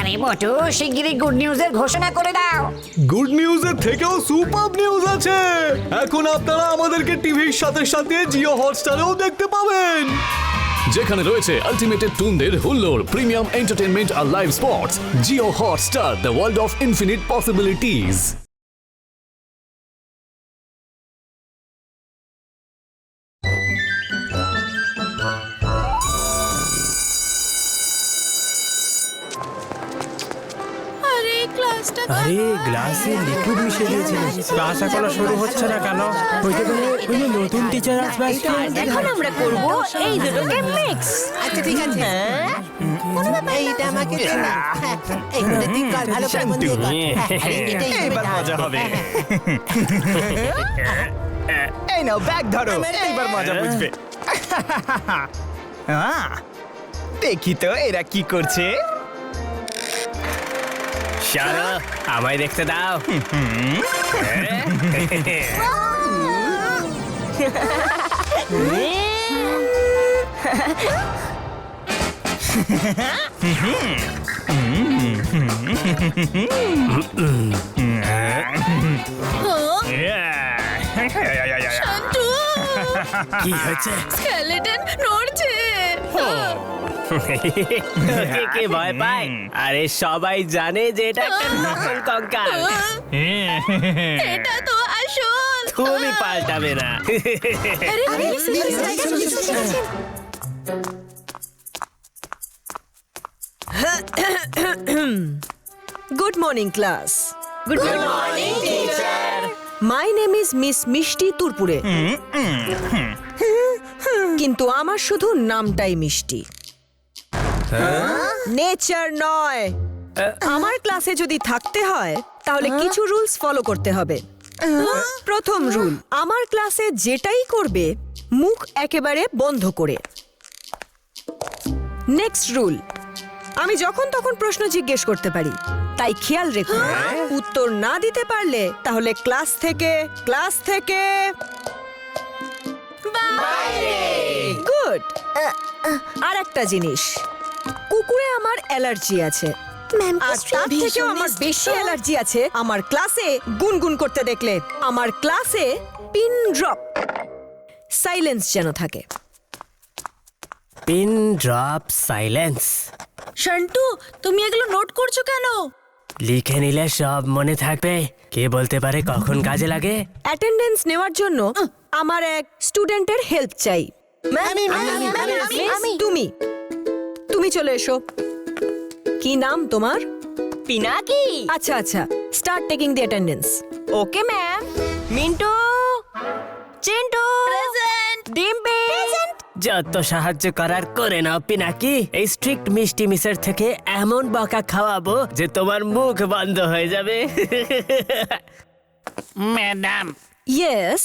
আরে বটু, শিগগিরই গুড নিউজের ঘোষণা করে দাও। গুড নিউজের থেকেও সুপার নিউজ আছে। এখন আপনারা আমাদেরকে টিভির সাথে সাথে জিও হটস্টারেও দেখতে পাবেন, যেখানে রয়েছে আলটিমেটেড টুনদের হুল্লোড়, প্রিমিয়াম এন্টারটেইনমেন্ট আর live sports. Jio Hotstar, the world of infinite possibilities. আরে গ্লাসে লিকুইড মিশিয়ে দিয়েছিল। ক্লাস এখনো শুরু হচ্ছে না কেন? হইতে পারে ওই নতুন টিচার আসবে আজকে। এখন আমরা করব এই দুটোকে মিক্স। আচ্ছা ঠিক আছে, এইটা আমাকে দে না। এইটা তুই কর, ভালো করে মন দিয়ে কর। এবার মজা হবে। এই নাও ব্যাগ ধরো, এইবার মজা বুঝবে। দেখি তো এরা কি করছে। শারা, আমায় দেখতে দাও। কি হয়েছে? স্কেলেটন নড়ছে। কে ভয় পায়? আরে সবাই জানে যে এটা একটা নকল কঙ্কাল। এটা তো আসল। তুমি পাল্টাবে না। Good morning, class. Good morning teacher. My name is Miss মিষ্টি তুরপুরে। কিন্তু আমার শুধু নামটাই মিষ্টি, নেচার নয়। আমার ক্লাসে যদি থাকতে হয় তাহলে কিছু রুলস ফলো করতে হবে। প্রথম রুল, আমার ক্লাসে যেটাই করবে মুখ একেবারে বন্ধ করে। নেক্সট রুল, আমি যখন তখন প্রশ্ন জিজ্ঞেস করতে পারি, তাই খেয়াল রেখো উত্তর না দিতে পারলে তাহলে ক্লাস থেকে গুড। আর একটা জিনিস, কুকুরে আমার অ্যালার্জি আছে, আর তার থেকেও আমার বেশি অ্যালার্জি আছে আমার ক্লাসে গুনগুন করতে দেখলে। আমার ক্লাসে পিন ড্রপ সাইলেন্স যেন থাকে। পিন ড্রপ সাইলেন্স শান্টু, তুমি এগুলো নোট করছো কেন? লিখে নিলে সব মনে থাকবে। কে বলতে পারে কখন কাজে লাগে? অ্যাটেন্ডেন্স নেওয়ার জন্য আমার এক স্টুডেন্টের হেল্প চাই। তুমি চলে এসো। কি নাম তোমার? পিনাকি। আচ্ছা আচ্ছা, start taking the attendance. Okay ma'am. Mintu, Chintu, present. Dimpi, present. যত সাহায্য করার করে নাও পিনাকি। এই স্ট্রিক্ট মিষ্টি মিসের থেকে এমন বকা খাওয়াবো যে তোমার মুখ বন্ধ হয়ে যাবে। ম্যাডাম, ইয়েস,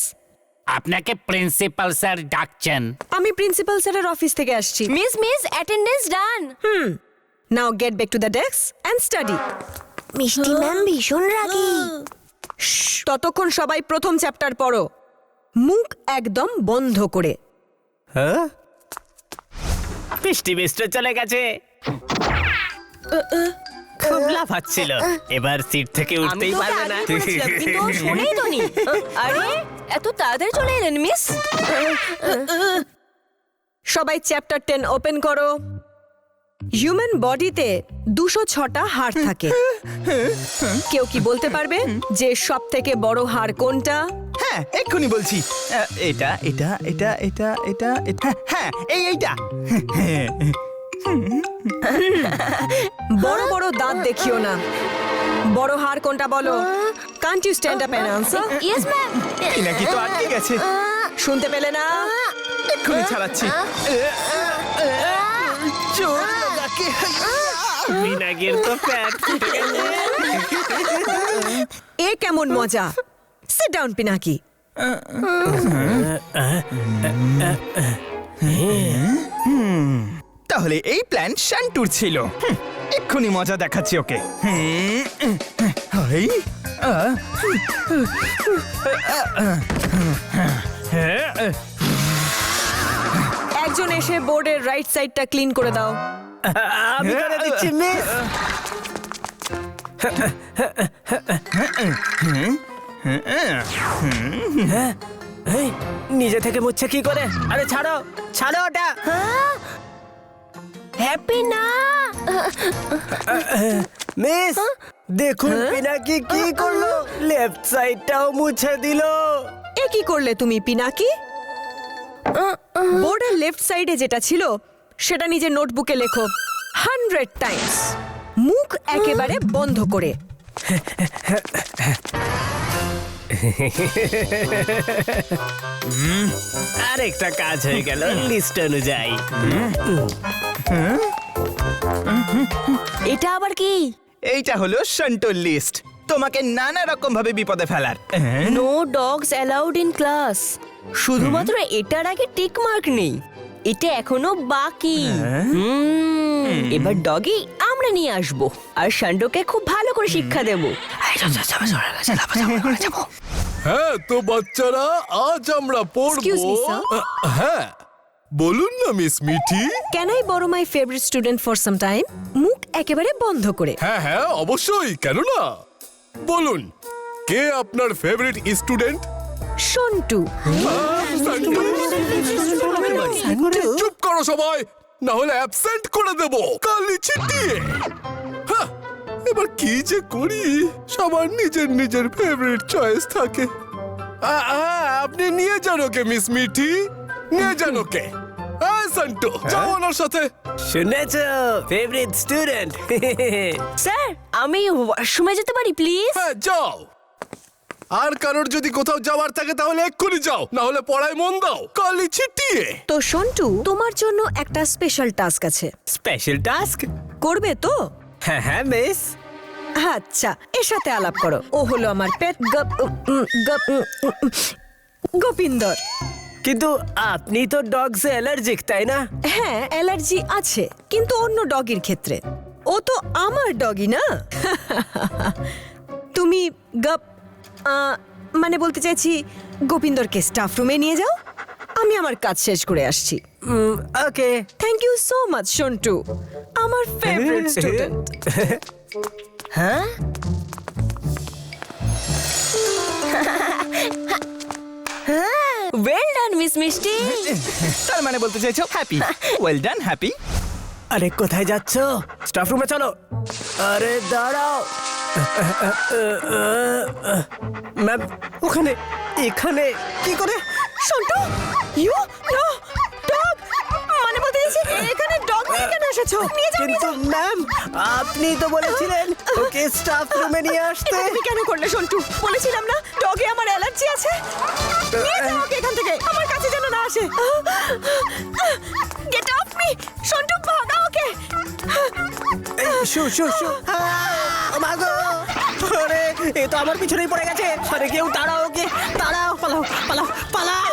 আপনাকে প্রিন্সিপাল স্যার ডাকছেন। আমি প্রিন্সিপাল স্যারের অফিস থেকে আসছি। Miss attendance done. Now get back to the desk and study. মিষ্টি ম্যাম ভীষণ রাগী। ততক্ষণ সবাই প্রথম চ্যাপ্টার পড়ো, মুখ একদম বন্ধ করে। হ্যাঁ, মিষ্টি মিস্টার চলে গেছে। খুব লাফাচ্ছিল, এবার সিট থেকে উঠতেই পারবে না। শোনেই তো নি। আরে এত তাড়াতাড়ি চলে এলেন মিস। সবাই চ্যাপ্টার 10 ওপেন করো। হিউম্যান বডিতে 206টা হাড় থাকে। কেউ কি বলতে পারবে যে সব থেকে বড় হাড় কোনটা? হ্যাঁ, এক্ষুনি বলছি। এটা এটা এটা এটা এটা এটা হ্যাঁ, এইটা। বড় বড় দাঁত দেখিও না। বড় হাড় কোনটা বলো? Can't you stand up and answer? Yes ma'am. Pinaki তো আটকে গেছে। শুনতে পেলে না? এক্ষুনি ছাড়াচ্ছি। পিনাকির তো প্যাট ফুটে গেছে। এ কেমন মজা! Sit down Pinaki. তাহলে এই প্ল্যান শান্টুর ছিল। এক্ষুনি মজা দেখাচ্ছি ওকে। একজন এসে বোর্ডের রাইট সাইডটা ক্লিন করে দাও। আমি করে দিচ্ছি মিস। এই, নিজে থেকে মুচ্ছে কি করে? আরে ছাড়ো ছাড়ো ওটা। হ্যাপি না মিস দেখুন পিনাকি কি করলো, লেফট সাইডটাও মুছে দিল। এ কি করলে তুমি পিনাকি? বোর্ডের লেফট সাইডে যেটা ছিল সেটা নিজের নোটবুকে লেখো 100 টাইমস, মুখ একেবারে বন্ধ করে। আরেকটা কাজ হয়ে গেল লিস্ট অনুযায়ী। এটা আবার কি? এইটা হলো সন্টুর লিস্ট, তোমাকে নানা রকম ভাবে বিপদে ফেলার। No dogs allowed in class. শুধুমাত্র এটার আগে টিক মার্ক নেই, এটা এখনো বাকি। এবার ডগি আমরা নিয়ে আসবো আর শান্ডোকে খুব ভালো করে শিক্ষা দেবো। হ্যাঁ তো বাচ্চারা, আজ আমরা পড়বো। Excuse me, sir. হ্যাঁ বলুন না miss Mithi. Can I borrow my favourite student for some time? মুখ একেবারে বন্ধ করে। হ্যাঁ হ্যাঁ অবশ্যই, কেন না। বলুন, কে আপনার ফেভারিট স্টুডেন্ট? সন্টু। চুপ করো সবাই, না হলে অ্যাবসেন্ট করে দেব কালি ছিটিয়ে। হ্যাঁ, এবার কি যে করি, সবার নিজের নিজের ফেভারিট চয়েস থাকে। আপনি নিয়ে যান ওকে মিস মিঠি, নিয়ে যান ওকে। সন্টু যাও ওনার সাথে। শুনেছ ফেভারিট স্টুডেন্ট। স্যার আমি ওয়াশরুমে যেতে পারি প্লিজ? হ্যাঁ যাও। আর কারোর যদি কোথাও যাওয়ার থাকে তাহলে এক্ষুনি যাও, না হলে পড়ায় মন দাও কালি ছিটিয়ে। তো সন্টু, তোমার জন্য একটা স্পেশাল টাস্ক আছে, স্পেশাল টাস্ক? করবে তো? হ্যাঁ হ্যাঁ মিস। আচ্ছা, এর সাথে আলাপ করো। ও হলো আমার পেট গোপিন্দর। কিন্তু আপনি তো ডগস অ্যালার্জিক, তাই না? হ্যাঁ, অ্যালার্জি আছে, কিন্তু অন্য ডগির ক্ষেত্রে। ও তো আমার ডগি না। তুমি মানে বলতে চাইছি গোপিন্দরকে স্টাফ রুমে নিয়ে যাও, আমি আমার কাজ শেষ করে আসছি। Okay. Thank you so much Santu, আমার ফেভারিট স্টুডেন্ট। হ্যাঁ ওয়েল ডান মিস মিষ্টি। তার মানে বলতে চাইছো হ্যাপি? Well done happy. আরে কোথায় যাচ্ছ? স্টাফ রুমে চলো। আরে দাঁড়াও ম্যাম, ওখানে এখানে কি করে? সন্টু, ইউ নো ডগ, মানে বলতে চাইছি এখানে ডগ নিয়ে কেন এসেছো? নিয়ে যাও, নিয়ে কিন্তু যাও। ম্যাম আপনি তো বলেছিলেন ওকে স্টাফ রুমে নিয়ে আসতে। এটা তুমি কেন করলে সন্টু? বলেছিলাম না ডগে আমার অ্যালার্জি আছে। নিয়ে যাও ওকে এখান থেকে, আমার কাছে যেন না আসে। গেট অফ মি সন্টু, ভাগাও ওকে। শু শু শু। মাগো, আরে এ তো আমার পিছনেই পড়ে গেছে। আরে কেউ দাঁড়াও ওকে, দাঁড়াও, পালাও পালাও পালাও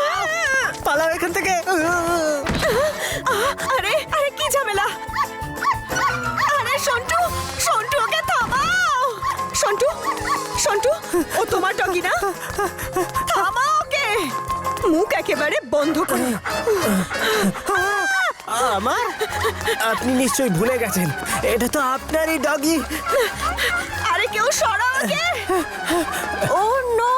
পালাও এখান থেকে। আরে আরে কি ঝামেলা? আরে সন্টু, সন্টু ওকে থামাও। সন্টু, সন্টু, ও তোমার ডগি না? থামাও ওকে, মুখ একেবারে বন্ধ করে। আমার? আপনি নিশ্চয়ই ভুলে গেছেন, এটা তো আপনারই ডগি। আরে কেউ সরাও ওকে। ও নো,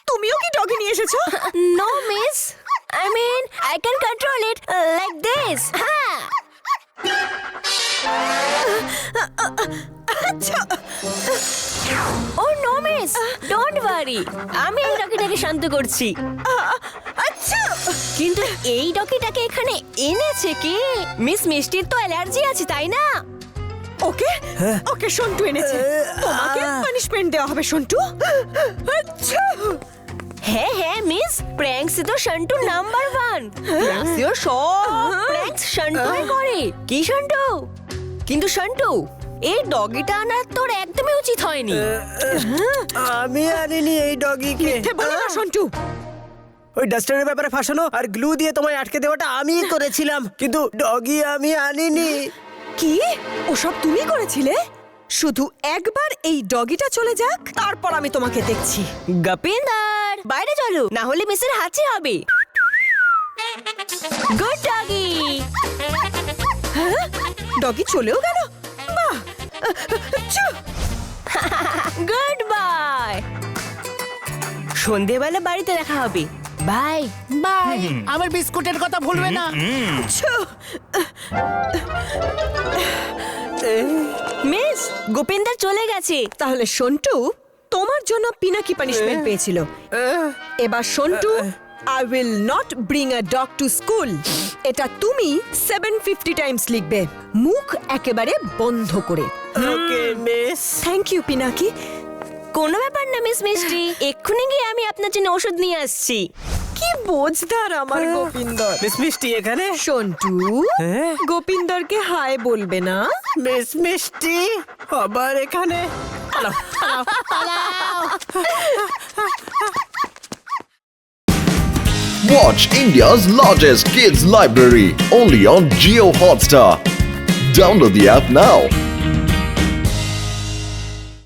তুমিও কি ডগি নিয়ে এসেছো? No miss, I mean I can control it like this. হ্যাঁ oh no miss, don't worry, আমি এই ডগিটাকে শান্ত করছি। আচ্ছা, কিন্তু এই ডগিটাকে এখানে এনেছে কি? মিস মিষ্টির তো অ্যালার্জি আছে, তাই না? ওকে ওকে সন্টু এনেছে, তোমাকে পানিশমেন্ট দেওয়া হবে সন্টু। আচ্ছা, হ্যাঁ হ্যাঁ মিস, প্র্যাঙ্কস তো শান্টু নাম্বার 1। ক্লাসেও সব প্র্যাঙ্কস শান্টুই করে। কি শান্টু? কিন্তু শান্টু, এই ডগিটা আনার তোর একদমই উচিত হয়নি। আমি আনিনি এই ডগিকে। মিথ্যে বলো না সন্টু। ওই ডাস্টারের ব্যাপারে ফাঁসানো আর গ্লু দিয়ে তোমায় আটকে দেওয়াটা আমিই করেছিলাম, কিন্তু ডগি আমি আনিনি। কি ওসব তুমি করেছিলে? শুধু একবার এই ডগিটা চলে যাক, তারপর আমি তোমাকে দেখছি। গপিন্দর বাইরে চলো, না হলে মিসের হাঁচি হবে। Good doggy. ডগি চলেও গেল বাহ গুড বাই। সন্ধেবেলা বাড়িতে দেখা হবে। বাই। বাই। আমার বিস্কুটের কথা ভুলবে না। মিস, গোপিনদার চলে গেছে। তাহলে সন্টু তোমার জন্য পিনাকি পানিশমেন্ট পেয়েছিল। এবার Santu I will not bring a dog to school এটা তুমি 750 টাইমস লিখবে, মুখ একেবারে বন্ধ করে। Okay miss. Thank you Pinaki. কোনো ব্যাপার না মিস মিষ্টি, এক্ষুনি গিয়ে আমি আপনার জন্য ওষুধ নিয়ে আসছি। কি বোঝদার আমার গোপিন্দর। মিস মিষ্টি এখানে? সন্টু গোপিন্দরকে হাই বলবে না? মিস মিষ্টি আবার এখানে? পালাও, পালাও, পালাও। Watch India's largest kids library only on Jio Hotstar. Download the app now.